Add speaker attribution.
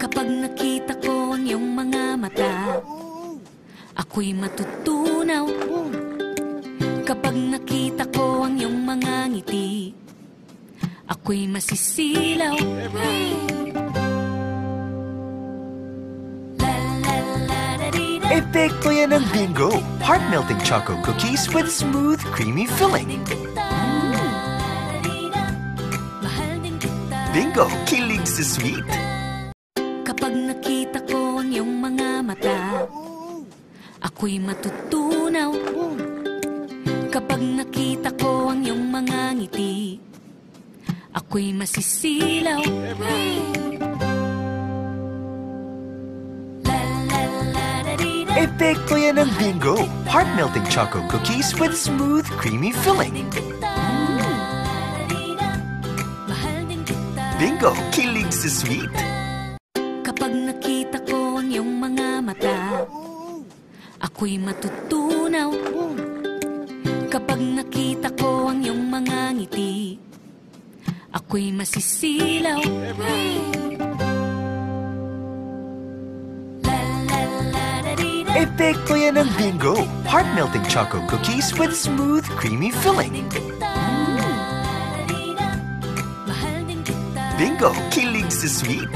Speaker 1: Kapag nakita ko ang iyong mga mata, ako'y matutunaw. Kapag nakita ko ang iyong mga ngiti, ako'y masisilaw.
Speaker 2: Epekto yan ng Bingo! Heart-melting choco cookies with smooth, creamy filling. Bingo! Kilig sa sweet!
Speaker 1: Kapag nakita ko ang iyong mga mata, ako'y matutunaw. Kapag nakita ko ang iyong mga ngiti, ako'y masisilaw.
Speaker 2: Epekto yan ng Bingo! Heart-melting choco cookies with smooth, creamy filling. Bingo! Kilig sa sweet!
Speaker 1: Kapag nakita ko ang iyong mga mata, ako'y matutunaw. Kapag nakita ko ang iyong mga ngiti, ako'y masisilaw.
Speaker 2: Epekto yan ng Bingo! Heart-melting choco cookies with smooth, creamy filling. Bingo! Kilig sa sweet!